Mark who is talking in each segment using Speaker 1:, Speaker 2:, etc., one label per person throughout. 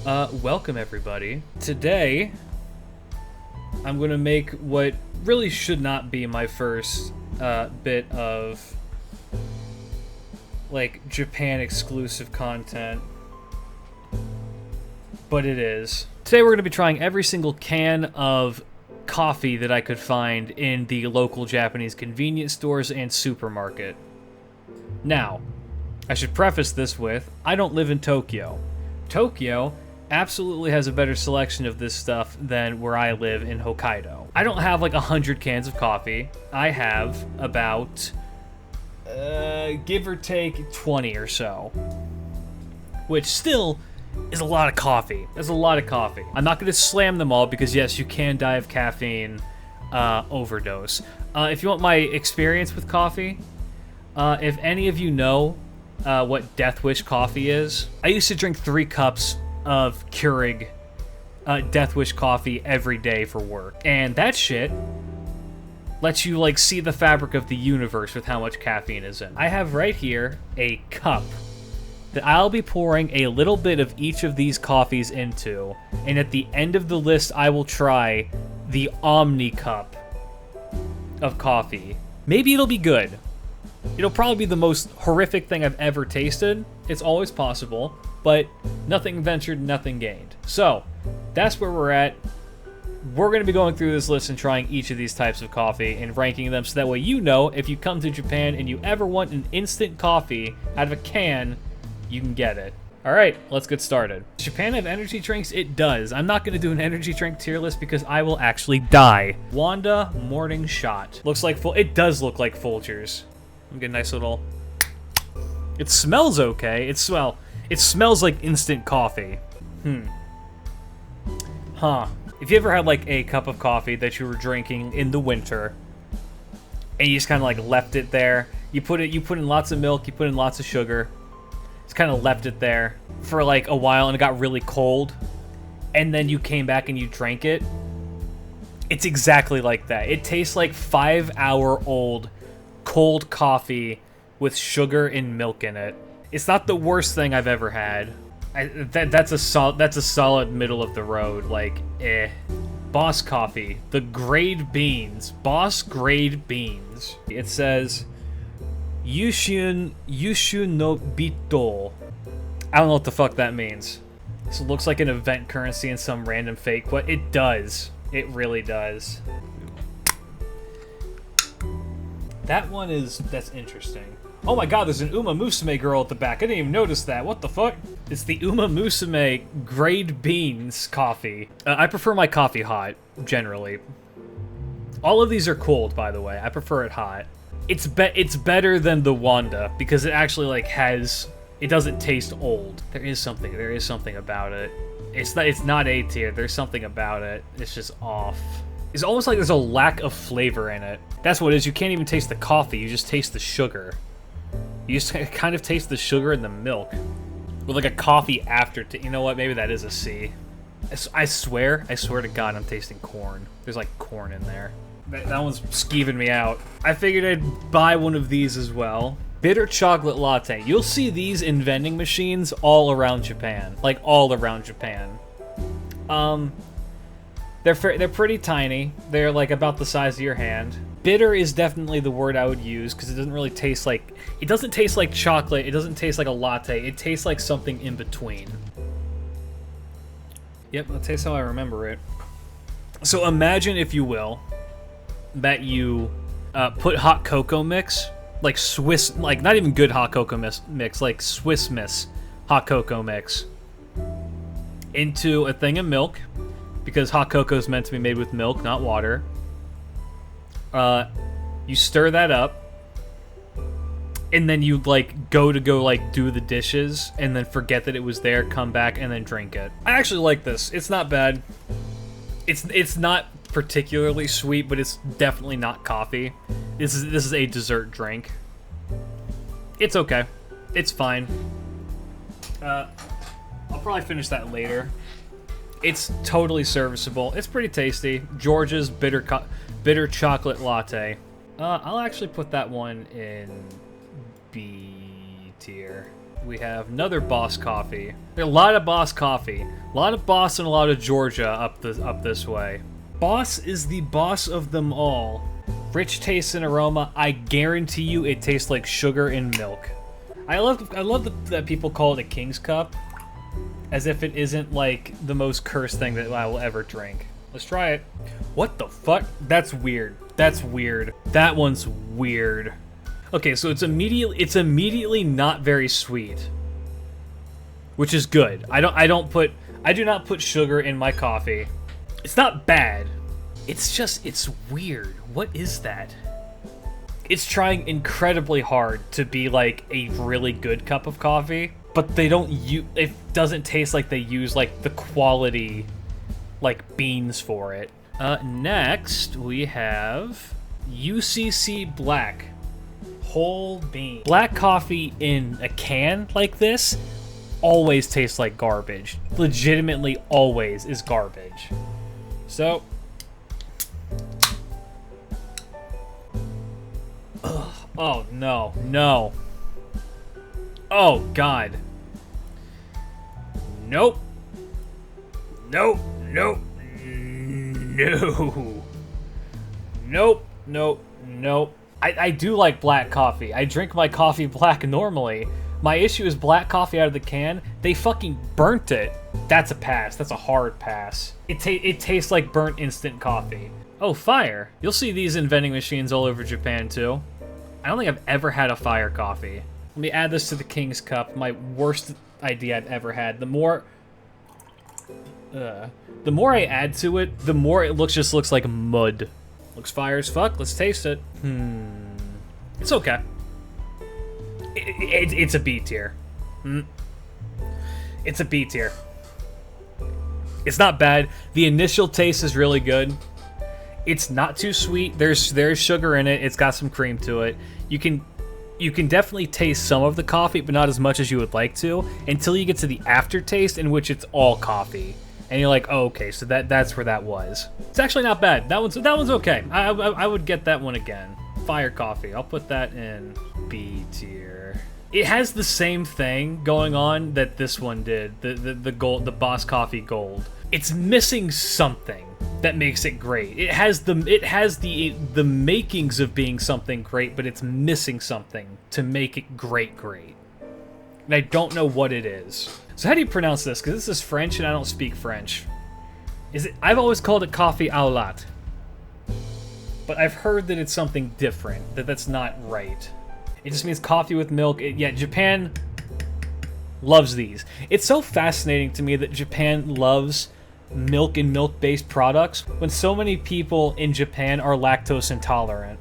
Speaker 1: Welcome everybody. Today, I'm gonna make what really should not be my first bit of like Japan exclusive content, but it is. Today we're gonna be trying every single can of coffee that I could find in the local Japanese convenience stores and supermarket. Now, I should preface this with, I don't live in Tokyo. Tokyo absolutely has a better selection of this stuff than where I live in Hokkaido. I don't have like 100 cans of coffee. I have about, give or take 20 or so. Which still is a lot of coffee. That's a lot of coffee. I'm not going to slam them all because yes, you can die of caffeine overdose. If you want my experience with coffee, if any of you know what Death Wish coffee is, I used to drink 3 cups of Keurig Death Wish coffee every day for work. And that shit lets you, like, see the fabric of the universe with how much caffeine is in. I have right here a cup that I'll be pouring a little bit of each of these coffees into. And at the end of the list, I will try the Omni cup of coffee. Maybe it'll be good. It'll probably be the most horrific thing I've ever tasted. It's always possible, but nothing ventured, nothing gained. So, that's where we're at. We're going to be going through this list and trying each of these types of coffee and ranking them so that way you know if you come to Japan and you ever want an instant coffee out of a can, you can get it. Alright, let's get started. Does Japan have energy drinks? It does. I'm not going to do an energy drink tier list because I will actually die. Wanda Morning Shot. Looks like it does look like Folgers. I'm getting a nice little... It smells okay. It smells like instant coffee. If you ever had like a cup of coffee that you were drinking in the winter, and you just kind of like left it there, you put in lots of milk, you put in lots of sugar, just kind of left it there for like a while, and it got really cold, and then you came back and you drank it. It's exactly like that. It tastes like 5-hour-old cold coffee with sugar and milk in it. It's not the worst thing I've ever had. That's a solid middle of the road. Like, Boss Coffee, the grade beans, Boss grade beans. It says Yushun no Bito. I don't know what the fuck that means. This looks like an event currency in some random fake, but it does. It really does. That's interesting. Oh my god, there's an Uma Musume girl at the back. I didn't even notice that. What the fuck? It's the Uma Musume grade beans coffee. I prefer my coffee hot, generally. All of these are cold, by the way. I prefer it hot. It's better than the Wanda, because it actually, like, it doesn't taste old. There is something about it. It's not A tier. There's something about it. It's just off. It's almost like there's a lack of flavor in it. That's what it is. You can't even taste the coffee. You just taste the sugar. You just kind of taste the sugar and the milk. With like a coffee aftertaste. You know what? Maybe that is a C. I swear to God, I'm tasting corn. There's like corn in there. That one's skeeving me out. I figured I'd buy one of these as well. Bitter chocolate latte. You'll see these in vending machines all around Japan. Like all around Japan. They're pretty tiny. They're like about the size of your hand. Bitter is definitely the word I would use because it doesn't really taste like... It doesn't taste like chocolate. It doesn't taste like a latte. It tastes like something in between. Yep, that tastes how I remember it. So imagine, if you will, that you put hot cocoa mix, like Swiss... Like, not even good hot cocoa mix, like Swiss Miss hot cocoa mix, into a thing of milk, because hot cocoa is meant to be made with milk, not water. You stir that up, and then you like go like do the dishes, and then forget that it was there, come back, and then drink it. I actually like this. It's not bad. It's not particularly sweet, but it's definitely not coffee. This is a dessert drink. It's okay. It's fine. I'll probably finish that later. It's totally serviceable. It's pretty tasty. George's bitter chocolate latte. I'll actually put that one in B tier. We have another Boss coffee. There are a lot of Boss coffee. A lot of Boss and a lot of Georgia up this way. Boss is the boss of them all. Rich taste and aroma. I guarantee you it tastes like sugar and milk. I love that people call it a King's Cup, as if it isn't like the most cursed thing that I will ever drink. Let's try it. What the fuck? That's weird. That's weird. That one's weird. Okay, so it's immediately not very sweet, which is good. I do not put sugar in my coffee. It's not bad. It's weird. What is that? It's trying incredibly hard to be like a really good cup of coffee, but they don't use, it doesn't taste like they use like the quality like beans for it. Next we have UCC Black whole bean. Black coffee in a can like this always tastes like garbage. Legitimately always is garbage. So oh, no. No. Oh, God. Nope. Nope. Nope. No. Nope. Nope. Nope. I do like black coffee. I drink my coffee black normally. My issue is black coffee out of the can. They fucking burnt it. That's a pass. That's a hard pass. It tastes like burnt instant coffee. Oh, fire. You'll see these in vending machines all over Japan, too. I don't think I've ever had a fire coffee. Let me add this to the King's Cup. My worst idea I've ever had. The more I add to it, the more it just looks like mud. Looks fire as fuck. Let's taste it. It's okay. It's a B tier. It's a B tier. It's not bad. The initial taste is really good. It's not too sweet. There's sugar in it. It's got some cream to it. You can definitely taste some of the coffee, but not as much as you would like to, until you get to the aftertaste, in which it's all coffee. And you're like, oh, okay, so that's where that was. It's actually not bad. That one's okay. I would get that one again. Fire coffee. I'll put that in B tier. It has the same thing going on that this one did. The gold, the Boss Coffee Gold. It's missing something that makes it great. It has the makings of being something great, but it's missing something to make it great. And I don't know what it is. So how do you pronounce this? Because this is French and I don't speak French. I've always called it coffee au lait. But I've heard that it's something different, that's not right. It just means coffee with milk. Yeah, Japan loves these. It's so fascinating to me that Japan loves milk and milk-based products when so many people in Japan are lactose intolerant.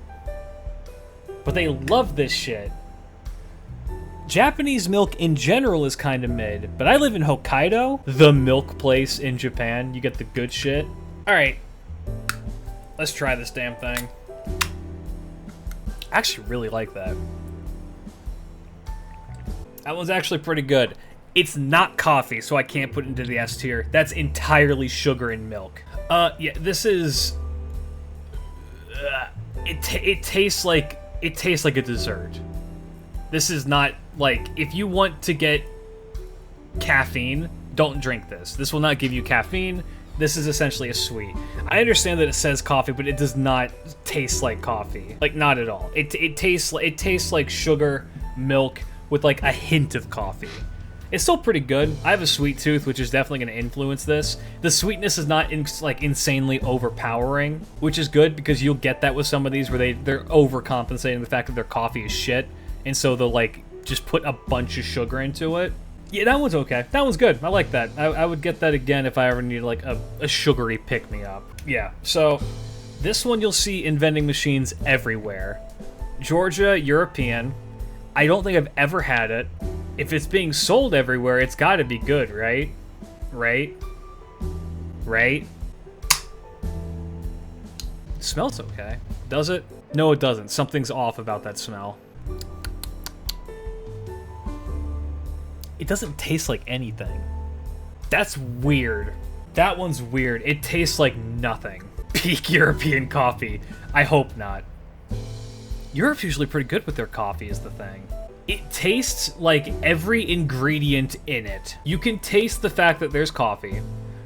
Speaker 1: But they love this shit. Japanese milk in general is kind of mid, but I live in Hokkaido, the milk place in Japan. You get the good shit. Alright, let's try this damn thing. I actually really like that. That one's actually pretty good. It's not coffee, so I can't put it into the S tier. That's entirely sugar and milk. Yeah, this is... It tastes like a dessert. This is not, like, if you want to get caffeine, don't drink this. This will not give you caffeine. This is essentially a sweet. I understand that it says coffee, but it does not taste like coffee. Like, not at all. It tastes like sugar, milk, with, like, a hint of coffee. It's still pretty good. I have a sweet tooth, which is definitely going to influence this. The sweetness is not, insanely overpowering, which is good, because you'll get that with some of these where they're overcompensating the fact that their coffee is shit. And so they'll, like, just put a bunch of sugar into it. Yeah, that one's okay. That one's good. I like that. I would get that again if I ever needed, like, a sugary pick-me-up. Yeah, so this one you'll see in vending machines everywhere. Georgia, European. I don't think I've ever had it. If it's being sold everywhere, it's gotta be good, right? Right? It smells okay. Does it? No, it doesn't. Something's off about that smell. It doesn't taste like anything. That's weird. That one's weird. It tastes like nothing. Peak European coffee. I hope not. Europe's usually pretty good with their coffee is the thing. It tastes like every ingredient in it. You can taste the fact that there's coffee.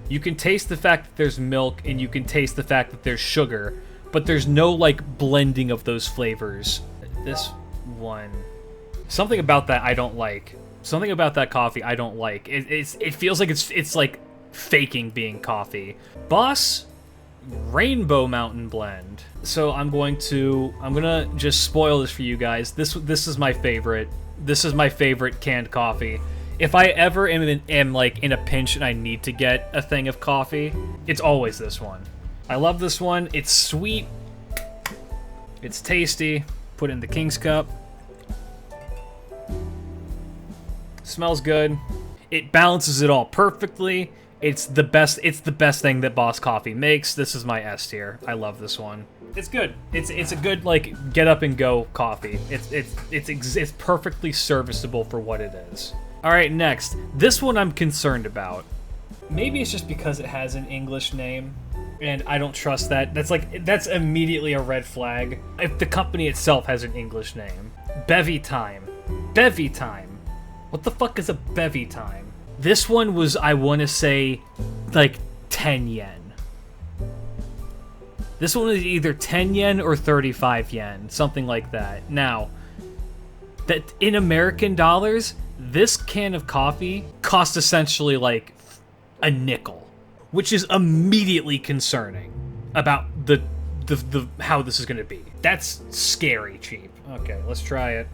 Speaker 1: You can taste the fact that there's milk, and you can taste the fact that there's sugar, but there's no, like, blending of those flavors. This one... Something about that I don't like. Something about that coffee I don't like. It feels like it's like faking being coffee. Boss Rainbow Mountain Blend. So I'm gonna just spoil this for you guys. This is my favorite. This is my favorite canned coffee. If I ever am like in a pinch and I need to get a thing of coffee, it's always this one. I love this one. It's sweet. It's tasty. Put it in the King's Cup. Smells good. It balances it all perfectly. It's the best thing that Boss Coffee makes. This is my S tier. I love this one. It's good. It's a good, like, get up and go coffee. It's perfectly serviceable for what it is. All right, next. This one I'm concerned about. Maybe it's just because it has an English name, and I don't trust that. That's immediately a red flag. If the company itself has an English name. Bevy Time. Bevy Time. What the fuck is a Bevy Time? This one was, I want to say, like 10 yen. This one is either 10 yen or 35 yen, something like that. Now, that in American dollars, this can of coffee costs essentially like a nickel, which is immediately concerning about the how this is going to be. That's scary cheap. Okay, let's try it.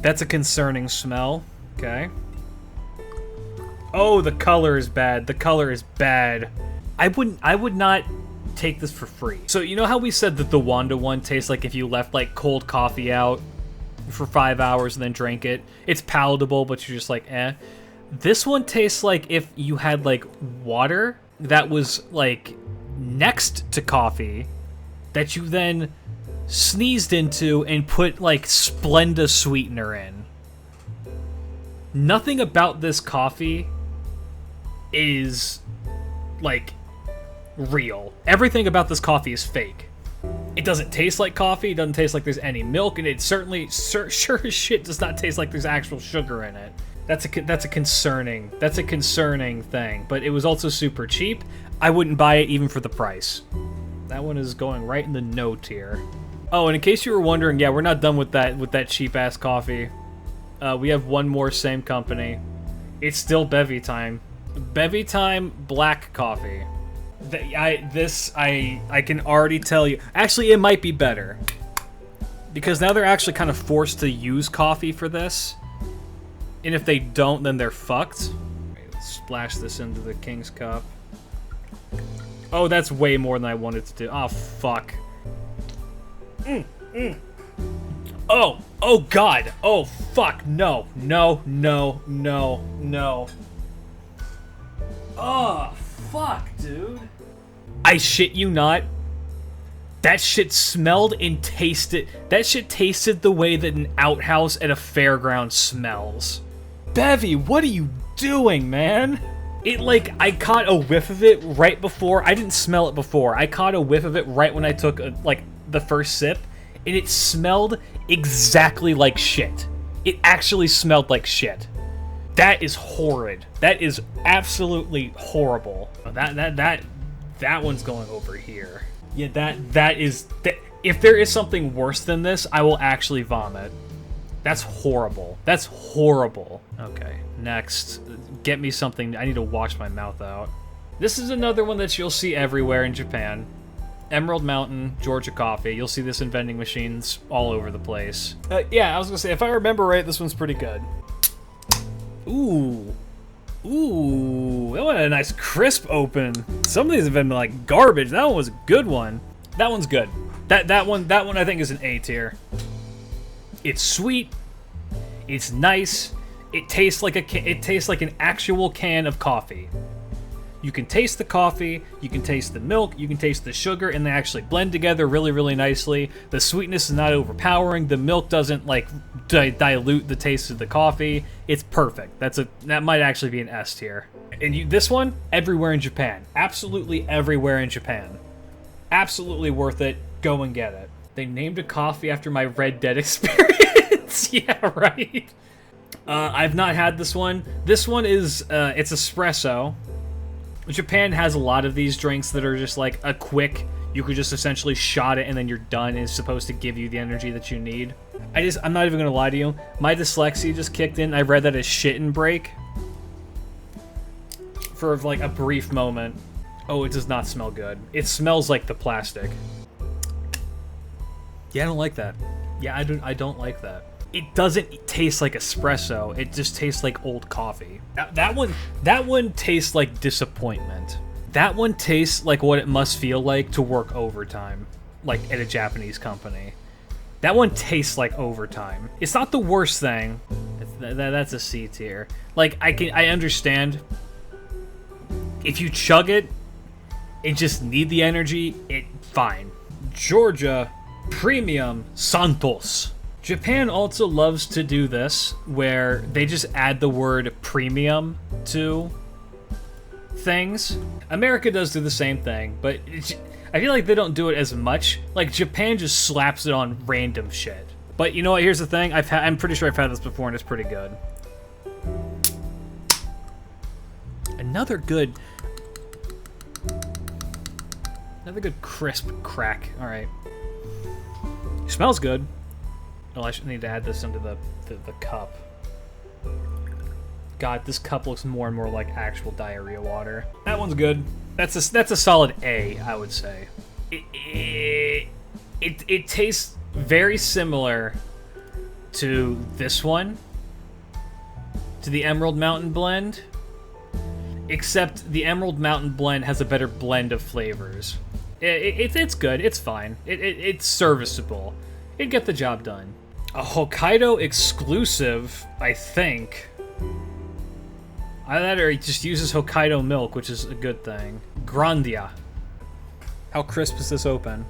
Speaker 1: That's a concerning smell. Okay. Oh, the color is bad. The color is bad. I would not take this for free. So, you know how we said that the Wanda one tastes like if you left, like, cold coffee out for 5 hours and then drank it? It's palatable, but you're just like, eh. This one tastes like if you had, like, water that was, like, next to coffee that you then sneezed into and put, like, Splenda sweetener in. Nothing about this coffee is, like, real. Everything about this coffee is fake. It doesn't taste like coffee. It doesn't taste like there's any milk, and it certainly, sure as shit, does not taste like there's actual sugar in it. That's a concerning thing. But it was also super cheap. I wouldn't buy it even for the price. That one is going right in the no tier. Oh, and in case you were wondering, yeah, we're not done with that cheap ass coffee. We have one more, same company. It's still Bevy Time. Bevy Time black coffee. I can already tell you. Actually, it might be better. Because now they're actually kind of forced to use coffee for this. And if they don't, then they're fucked. Let's splash this into the King's Cup. Oh, that's way more than I wanted to do. Oh, fuck. Oh, God. Oh, fuck. No. Oh, fuck, dude. I shit you not. That shit smelled and tasted. That shit tasted the way that an outhouse at a fairground smells. Bevy, what are you doing, man? It, like, I caught a whiff of it right before. I didn't smell it before. I caught a whiff of it right when I took, like, the first sip. And it smelled exactly like shit. It actually smelled like shit. That is horrid. That is absolutely horrible. That one's going over here. Yeah, that is... If there is something worse than this, I will actually vomit. That's horrible. That's horrible. Okay, next. Get me something. I need to wash my mouth out. This is another one that you'll see everywhere in Japan. Emerald Mountain, Georgia Coffee. You'll see this in vending machines all over the place. Yeah, I was gonna say, if I remember right, this one's pretty good. Ooh. Ooh, that one had a nice crisp open. Some of these have been like garbage. That one was a good one. That one's good. That one I think is an A tier. It's sweet. It's nice. It tastes like an actual can of coffee. You can taste the coffee, you can taste the milk, you can taste the sugar, and they actually blend together really, really nicely. The sweetness is not overpowering. The milk doesn't, like, dilute the taste of the coffee. It's perfect. That might actually be an S tier. And this one, everywhere in Japan. Absolutely everywhere in Japan. Absolutely worth it. Go and get it. They named a coffee after my Red Dead experience. Yeah, right. I've not had this one. This one is, it's espresso. Japan has a lot of these drinks that are just like a quick, you could just essentially shot it and then you're done. It's supposed to give you the energy that you need. I'm not even gonna lie to you. My dyslexia just kicked in. I read that as shit and break. For like a brief moment. Oh, it does not smell good. It smells like the plastic. Yeah, I don't like that. Yeah, I don't like that. It doesn't taste like espresso. It just tastes like old coffee. That one tastes like disappointment. That one tastes like what it must feel like to work overtime, like at a Japanese company. That one tastes like overtime. It's not the worst thing. That's a C tier. Like I understand if you chug it and just need the energy, fine. Georgia Premium Santos. Japan also loves to do this, where they just add the word premium to things. America does do the same thing, but I feel like they don't do it as much. Like, Japan just slaps it on random shit. But you know what, here's the thing, I'm pretty sure I've had this before and it's pretty good. Another good crisp crack. Alright. Smells good. Oh, I should need to add this into the cup. God, this cup looks more and more like actual diarrhea water. That one's good. That's a solid A, I would say. It tastes very similar to this one, to the Emerald Mountain Blend, except the Emerald Mountain Blend has a better blend of flavors. It's good. It's fine. It's serviceable. It'd get the job done. A Hokkaido exclusive, I think. Either that or it just uses Hokkaido milk, which is a good thing. Grandia. How crisp is this open?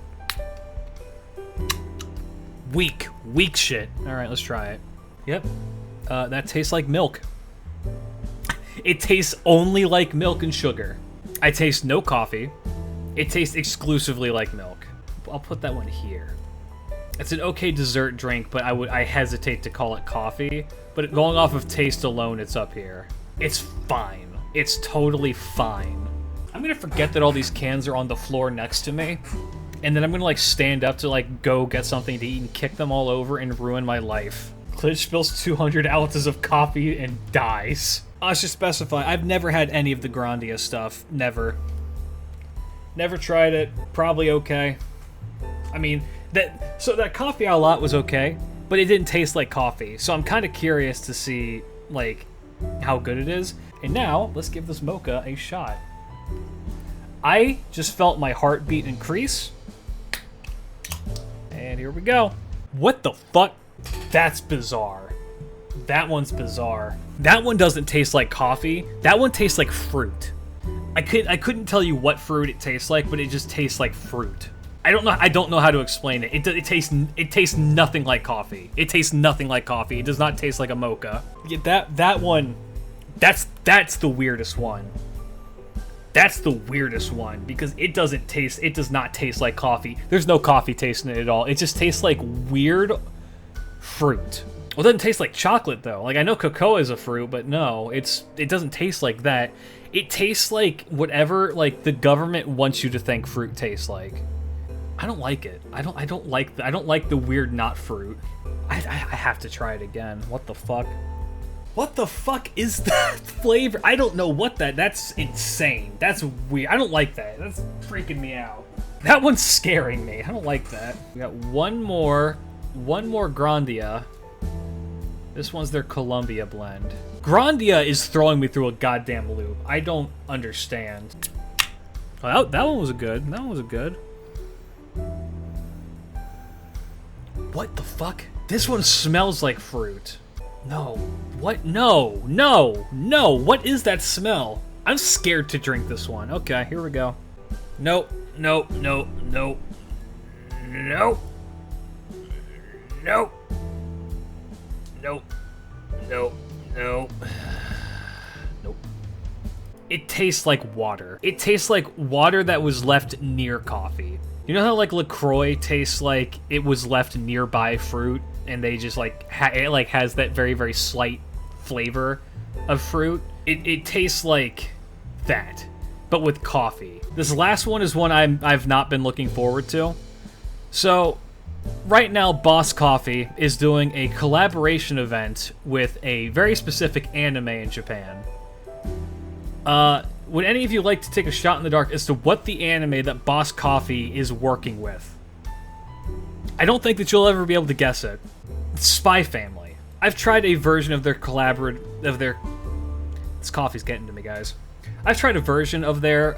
Speaker 1: Weak shit. Alright, let's try it. Yep. That tastes like milk. It tastes only like milk and sugar. I taste no coffee. It tastes exclusively like milk. I'll put that one here. It's an okay dessert drink, but I hesitate to call it coffee. But going off of taste alone, it's up here. It's fine. It's totally fine. I'm gonna forget that all these cans are on the floor next to me, and then I'm gonna like stand up to like go get something to eat and kick them all over and ruin my life. Klidge spills 200 ounces of coffee and dies. I should specify, I've never had any of the Grandia stuff. Never. Never tried it. Probably okay. I mean, that coffee a lot was okay, but it didn't taste like coffee. So I'm kind of curious to see, like, how good it is. And now, let's give this mocha a shot. I just felt my heartbeat increase. And here we go. What the fuck? That's bizarre. That one's bizarre. That one doesn't taste like coffee. That one tastes like fruit. I couldn't tell you what fruit it tastes like, but it just tastes like fruit. I don't know how to explain it. It tastes nothing like coffee. It tastes nothing like coffee. It does not taste like a mocha. Yeah, that one, that's the weirdest one. That's the weirdest one because it does not taste like coffee. There's no coffee taste in it at all. It just tastes like weird fruit. Well, it doesn't taste like chocolate though. Like, I know cocoa is a fruit, but no, it doesn't taste like that. It tastes like whatever like the government wants you to think fruit tastes like. I don't like it. I don't like the weird not fruit. I have to try it again. What the fuck? What the fuck is that flavor? I don't know what that's insane. That's weird. I don't like that. That's freaking me out. That one's scaring me. I don't like that. We got one more Grandia. This one's their Columbia blend. Grandia is throwing me through a goddamn loop. I don't understand. Oh, that one was good. That one was good. What the fuck? This one smells like fruit. No. What? No. No. No. What is that smell? I'm scared to drink this one. Okay, here we go. Nope. Nope. Nope. Nope. Nope. Nope. Nope. Nope. Nope. Nope. It tastes like water. It tastes like water that was left near coffee. You know how like LaCroix tastes like it was left nearby fruit, and they just like it like has that very, very slight flavor of fruit? It tastes like that, but with coffee. This last one is one I've not been looking forward to. So right now, Boss Coffee is doing a collaboration event with a very specific anime in Japan. Would any of you like to take a shot in the dark as to what the anime that Boss Coffee is working with? I don't think that you'll ever be able to guess it. It's Spy Family. I've tried a version of their This coffee's getting to me, guys. I've tried a version of their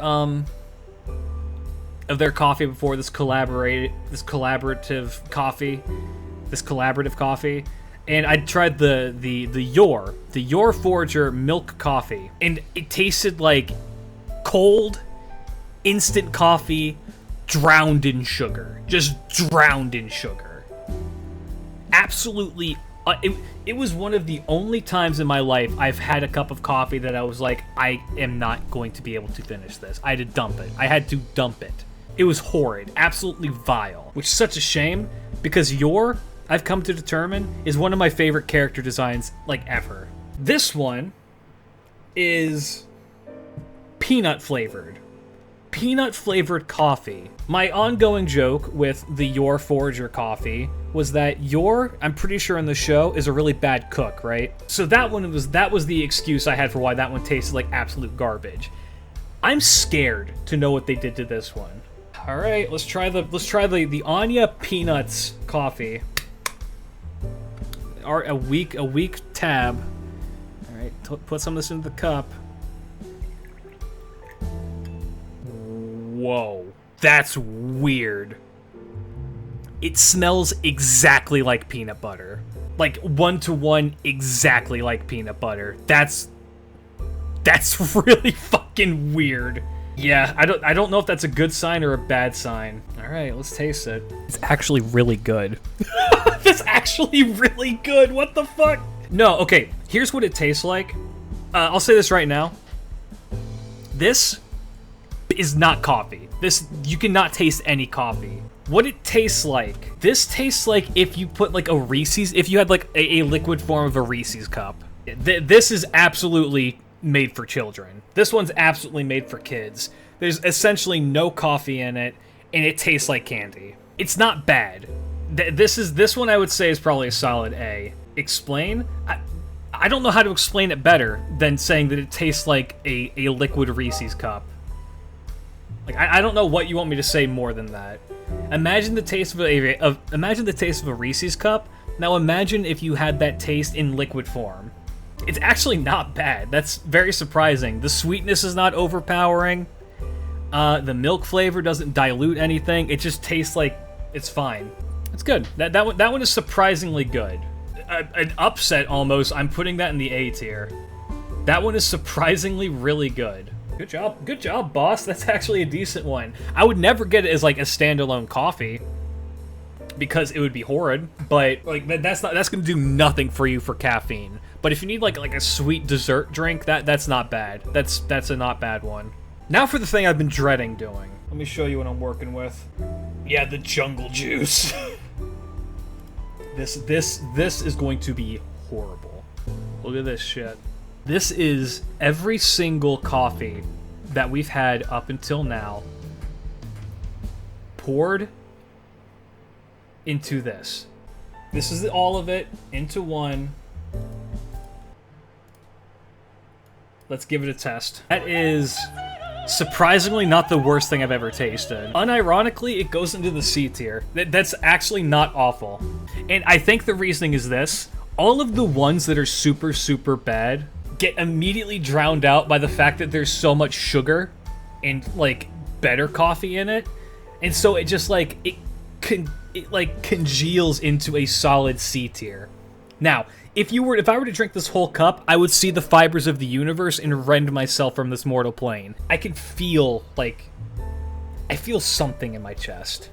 Speaker 1: coffee before, this collaborative coffee, and I tried the Your Forager milk coffee, and it tasted like cold instant coffee drowned in sugar. Just drowned in sugar. Absolutely. It was one of the only times in my life I've had a cup of coffee that I was like, I am not going to be able to finish this. I had to dump it. It was horrid. Absolutely vile. Which is such a shame, because I've come to determine, is one of my favorite character designs, like, ever. This one is peanut flavored. Peanut flavored coffee. My ongoing joke with the Your Forager coffee was that I'm pretty sure in the show, is a really bad cook, right? So that was the excuse I had for why that one tasted like absolute garbage. I'm scared to know what they did to this one. All right, let's try the Anya Peanuts coffee. A weak tab. All right, put some of this into the cup. Whoa, that's weird. It smells exactly like peanut butter. Like, 1-to-1 exactly like peanut butter. That's really fucking weird. Yeah, I don't know if that's a good sign or a bad sign. All right, let's taste it. It's actually really good. That's actually really good. What the fuck? No, okay, here's what it tastes like. I'll say this right now. This is not coffee. You cannot taste any coffee. What it tastes like, this tastes like if you put like a Reese's, if you had like a liquid form of a Reese's cup. This is absolutely made for children. This one's absolutely made for kids. There's essentially no coffee in it, and it tastes like candy. It's not bad. This one I would say is probably a solid A. Explain? I don't know how to explain it better than saying that it tastes like a liquid Reese's cup. Like, I don't know what you want me to say more than that. Imagine the taste of a Reese's cup. Now imagine if you had that taste in liquid form. It's actually not bad. That's very surprising. The sweetness is not overpowering. The milk flavor doesn't dilute anything. It just tastes like it's fine. It's good. That one is surprisingly good. An upset almost. I'm putting that in the A tier. That one is surprisingly really good. Good job, boss. That's actually a decent one. I would never get it as like a standalone coffee because it would be horrid. But like that's gonna do nothing for you for caffeine. But if you need like a sweet dessert drink, that's not bad. That's a not bad one. Now for the thing I've been dreading doing. Let me show you what I'm working with. Yeah, the jungle juice. This is going to be horrible. Look at this shit. This is every single coffee that we've had up until now poured into this. This is all of it into one. Let's give it a test. That is surprisingly not the worst thing I've ever tasted. Unironically, it goes into the C tier. That's actually not awful. And I think the reasoning is this. All of the ones that are super, super bad get immediately drowned out by the fact that there's so much sugar and like better coffee in it, and so it just like it congeals into a solid C tier. Now, if I were to drink this whole cup, I would see the fibers of the universe and rend myself from this mortal plane. I could feel I feel something in my chest.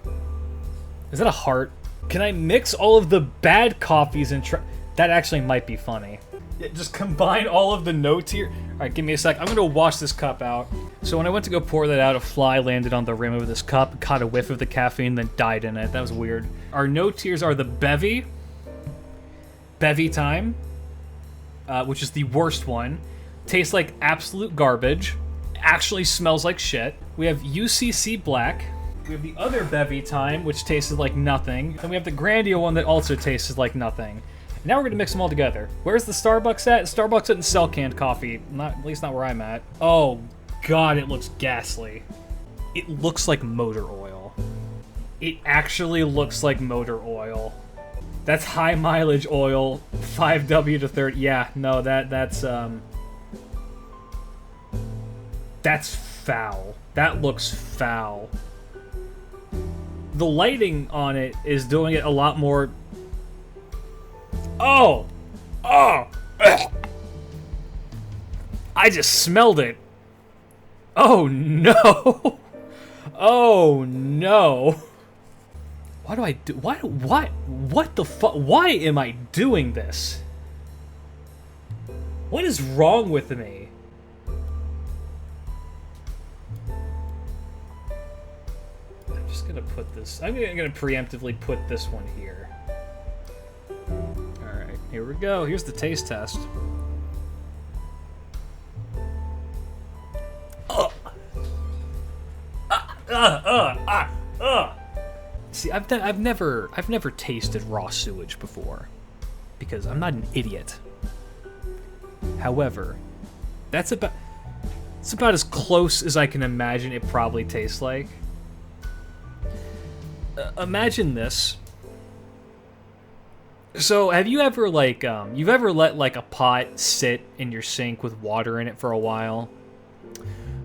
Speaker 1: Is that a heart? Can I mix all of the bad coffees and that actually might be funny. Yeah, just combine all of the notes here. All right, give me a sec. I'm going to wash this cup out. So when I went to go pour that out, a fly landed on the rim of this cup, caught a whiff of the caffeine, then died in it. That was weird. Our notes here are the bevy time, which is the worst one. Tastes like absolute garbage. Actually smells like shit. We have UCC black. We have the other bevy time, which tasted like nothing. And we have the grandia one that also tasted like nothing. Now we're gonna mix them all together. Where's the Starbucks at? Starbucks doesn't sell canned coffee. At least not where I'm at. Oh god, it looks ghastly. It looks like motor oil. It actually looks like motor oil. That's high mileage oil, 5W to 30. Yeah, no, that's foul. That looks foul. The lighting on it is doing it a lot more. Oh! Oh! Ugh. I just smelled it. Oh no! Oh no! Why do I do? What the fuck? Why am I doing this? What is wrong with me? I'm just gonna put this. I'm gonna preemptively put this one here. Here we go. Here's the taste test. See, I've never tasted raw sewage before, because I'm not an idiot. However, it's about as close as I can imagine it probably tastes like. Imagine this. So, have you ever, like, you've ever let, like, a pot sit in your sink with water in it for a while?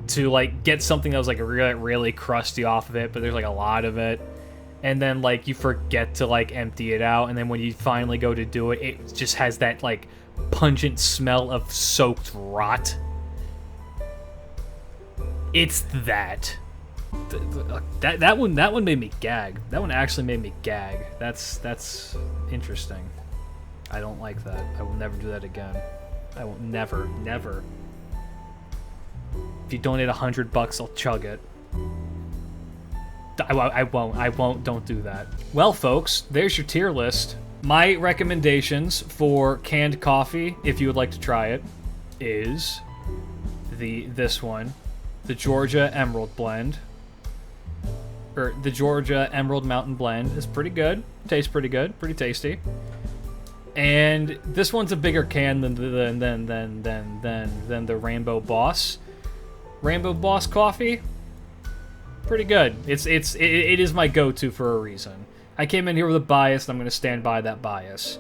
Speaker 1: To, like, get something that was, like, really, really crusty off of it, but there's, like, a lot of it. And then, like, you forget to, like, empty it out, and then when you finally go to do it, it just has that, like, pungent smell of soaked rot. It's that. That one made me gag. That one actually made me gag. That's interesting. I don't like that. I will never do that again. I will never. If you donate $100, I'll chug it. I won't. Don't do that. Well, folks, there's your tier list. My recommendations for canned coffee, if you would like to try it, is this one, the Georgia Emerald Blend. Or the Georgia Emerald Mountain Blend is pretty good. Tastes pretty good. Pretty tasty. And this one's a bigger can than the Rainbow Boss. Rainbow Boss coffee. Pretty good. It is my go-to for a reason. I came in here with a bias, and I'm going to stand by that bias.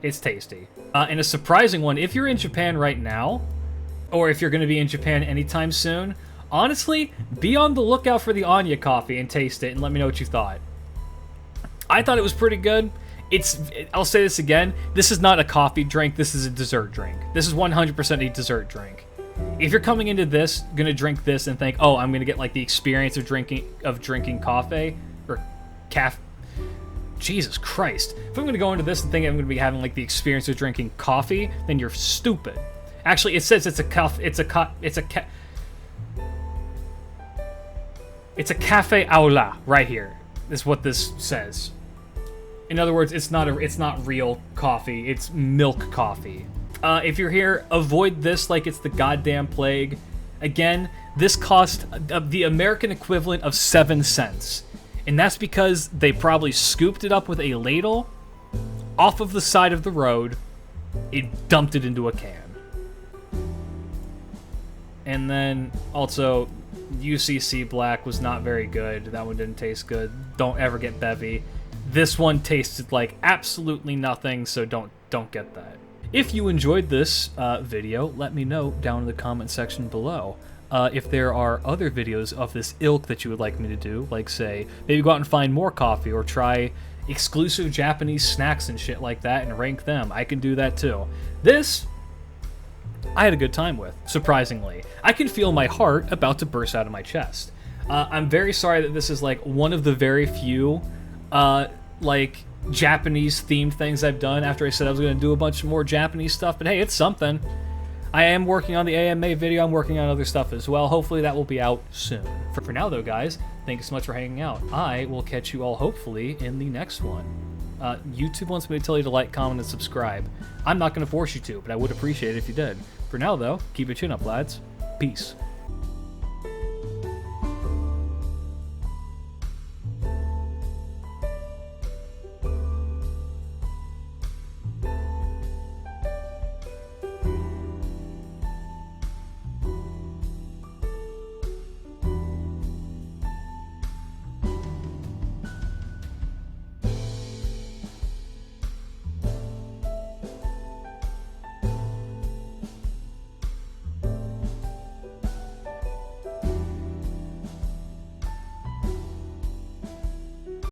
Speaker 1: It's tasty. And a surprising one, if you're in Japan right now, or if you're going to be in Japan anytime soon, honestly, be on the lookout for the Anya coffee and taste it and let me know what you thought. I thought it was pretty good. I'll say this again, this is not a coffee drink, this is a dessert drink. This is 100% a dessert drink. If you're coming into this, gonna drink this and think, oh, I'm gonna get like the experience of drinking coffee, or Jesus Christ. If I'm gonna go into this and think I'm gonna be having like the experience of drinking coffee, then you're stupid. Actually, it says it's a cafe au lait right here. Is what this says. In other words, it's not real coffee. It's milk coffee. If you're here, avoid this like it's the goddamn plague. Again, this cost the American equivalent of 7 cents. And that's because they probably scooped it up with a ladle off of the side of the road. It dumped it into a can. And then also, UCC Black was not very good. That one didn't taste good. Don't ever get bevy. This one tasted like absolutely nothing, so don't get that. If you enjoyed this video, let me know down in the comment section below. If there are other videos of this ilk that you would like me to do, like say, maybe go out and find more coffee, or try exclusive Japanese snacks and shit like that and rank them, I can do that too. This, I had a good time with, surprisingly. I can feel my heart about to burst out of my chest. I'm very sorry that this is like one of the very few like Japanese themed things I've done after I said I was going to do a bunch more Japanese stuff, but hey, it's something. I am working on the AMA video. I'm working on other stuff as well. Hopefully that will be out soon. For now, though, guys, thank you so much for hanging out. I will catch you all, hopefully, in the next one. YouTube wants me to tell you to like, comment, and subscribe. I'm not going to force you to, but I would appreciate it if you did. For now, though, keep your chin up, lads. Peace.